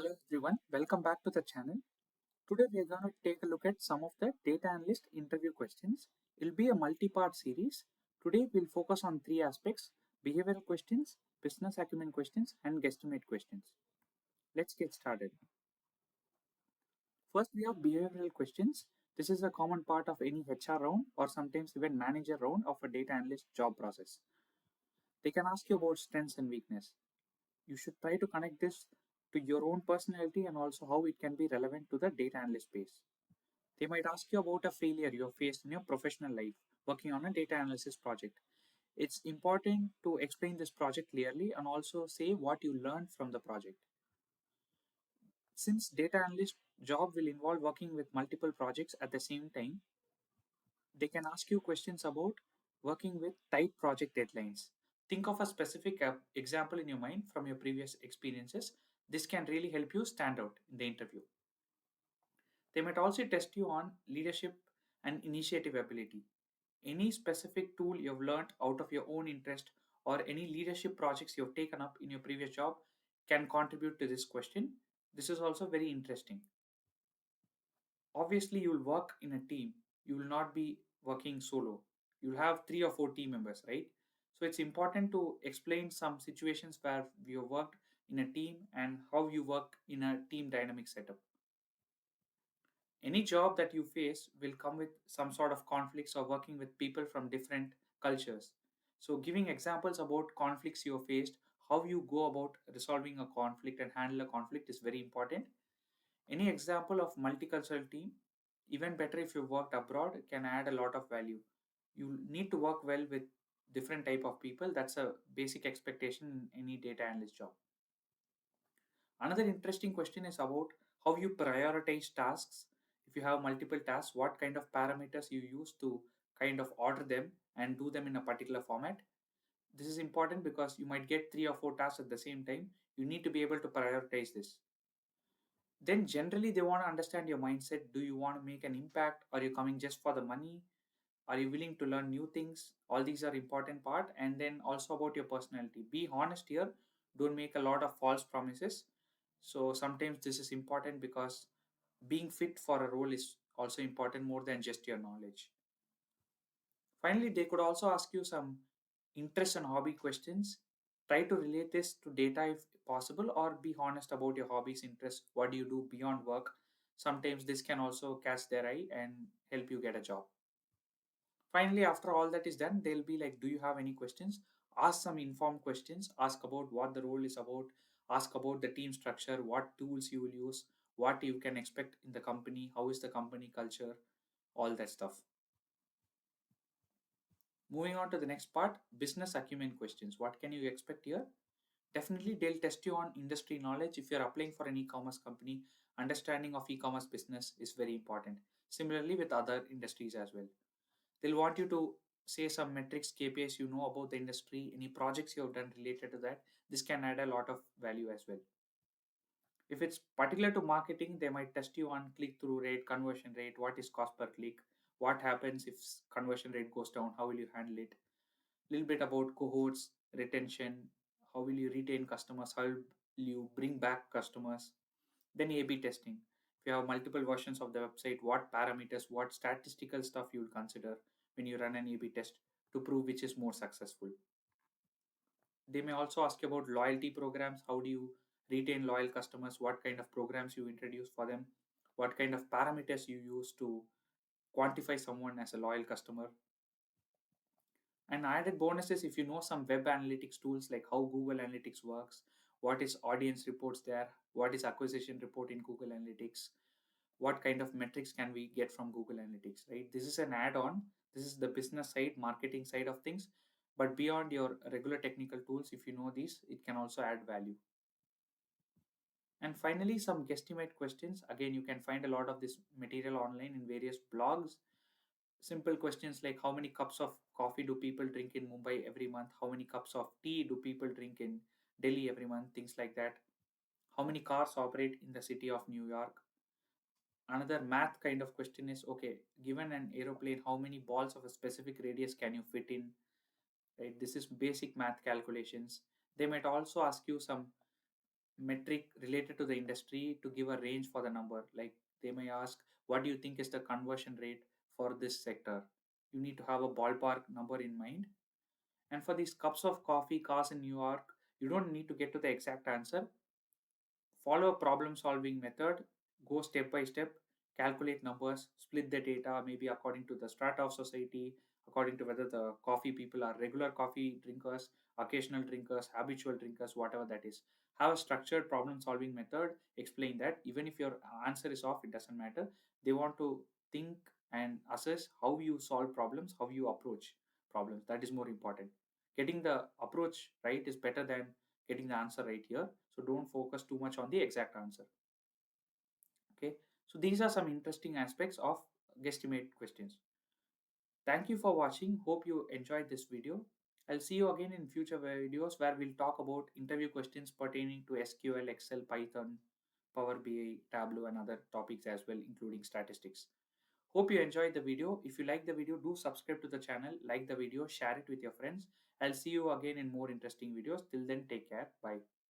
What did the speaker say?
Hello everyone, welcome back to the channel. Today we are going to take a look at some of the data analyst interview questions. It will be a multi-part series. Today we'll focus on three aspects: behavioral questions, business acumen questions, and guesstimate questions. Let's get started. First we have behavioral questions. This is a common part of any HR round or sometimes even manager round of a data analyst job process. They can ask you about strengths and weakness. You should try to connect this to your own personality and also how it can be relevant to the data analyst space. They might ask you about a failure you have faced in your professional life working on a data analysis project. It's important to explain this project clearly and also say what you learned from the project. Since data analyst job will involve working with multiple projects at the same time, they can ask you questions about working with tight project deadlines. Think of a specific example in your mind from your previous experiences. This can really help you stand out in the interview. They might also test you on leadership and initiative ability. Any specific tool you've learned out of your own interest or any leadership projects you've taken up in your previous job can contribute to this question. This is also very interesting. Obviously, you'll work in a team. You will not be working solo. You'll have three or four team members, right? So it's important to explain some situations where you worked in a team and how you work in a team dynamic setup. Any job that you face will come with some sort of conflicts or working with people from different cultures. So giving examples about conflicts you have faced, how you go about resolving a conflict and handle a conflict is very important. Any example of multicultural team, even better if you worked abroad, can add a lot of value. You need to work well with different type of people. That's a basic expectation in any data analyst job. Another interesting question is about how you prioritize tasks. If you have multiple tasks, what kind of parameters you use to kind of order them and do them in a particular format. This is important because you might get three or four tasks at the same time. You need to be able to prioritize this. Then generally they want to understand your mindset. Do you want to make an impact? Are you coming just for the money? Are you willing to learn new things? All these are important part. And then also about your personality. Be honest here. Don't make a lot of false promises. So sometimes this is important because being fit for a role is also important more than just your knowledge. Finally, they could also ask you some interest and hobby questions. Try to relate this to data if possible, or be honest about your hobbies, interests. What do you do beyond work? Sometimes this can also catch their eye and help you get a job. Finally, after all that is done, they'll be like, do you have any questions? Ask some informed questions. Ask about what the role is about. Ask about the team structure, what tools you will use, what you can expect in the company, how is the company culture, all that stuff. Moving on to the next part, business acumen questions. What can you expect here? Definitely, they'll test you on industry knowledge. If you're applying for an e-commerce company, understanding of e-commerce business is very important. Similarly, with other industries as well. They'll want you to say some metrics, KPIs you know about the industry, any projects you have done related to that. This can add a lot of value as well. If it's particular to marketing, they might test you on click-through rate, conversion rate, what is cost per click, what happens if conversion rate goes down, how will you handle it. Little bit about cohorts, retention, how will you retain customers, how will you bring back customers. Then A/B testing. If you have multiple versions of the website, what parameters, what statistical stuff you will consider when you run an A/B test to prove which is more successful. They may also ask you about loyalty programs. How do you retain loyal customers? What kind of programs you introduce for them? What kind of parameters you use to quantify someone as a loyal customer? And added bonuses, if you know some web analytics tools like how Google Analytics works, what is audience reports there, what is acquisition report in Google Analytics, what kind of metrics can we get from Google Analytics, right? This is an add-on. This is the business side, marketing side of things. But beyond your regular technical tools, if you know these, it can also add value. And finally, some guesstimate questions. Again, you can find a lot of this material online in various blogs. Simple questions like how many cups of coffee do people drink in Mumbai every month? How many cups of tea do people drink in Delhi every month? Things like that. How many cars operate in the city of New York? Another math kind of question is, okay, given an aeroplane, how many balls of a specific radius can you fit in? Right? This is basic math calculations. They might also ask you some metric related to the industry to give a range for the number. Like they may ask, what do you think is the conversion rate for this sector? You need to have a ballpark number in mind. And for these cups of coffee costs in New York, you don't need to get to the exact answer. Follow a problem solving method, go step by step, calculate numbers, split the data maybe according to the strata of society, according to whether the coffee people are regular coffee drinkers, occasional drinkers, habitual drinkers, whatever that is. Have a structured problem solving method, explain that even if your answer is off, it doesn't matter. They want to think and assess how you solve problems, how you approach problems. That is more important. Getting the approach right is better than getting the answer right here. So don't focus too much on the exact answer. Okay. So these are some interesting aspects of guesstimate questions. Thank you for watching. Hope you enjoyed this video. I'll see you again in future videos where we'll talk about interview questions pertaining to SQL, Excel, Python, Power BI, Tableau, and other topics as well, including statistics. Hope you enjoyed the video. If you like the video, do subscribe to the channel, like the video, share it with your friends. I'll see you again in more interesting videos. Till then, take care. Bye.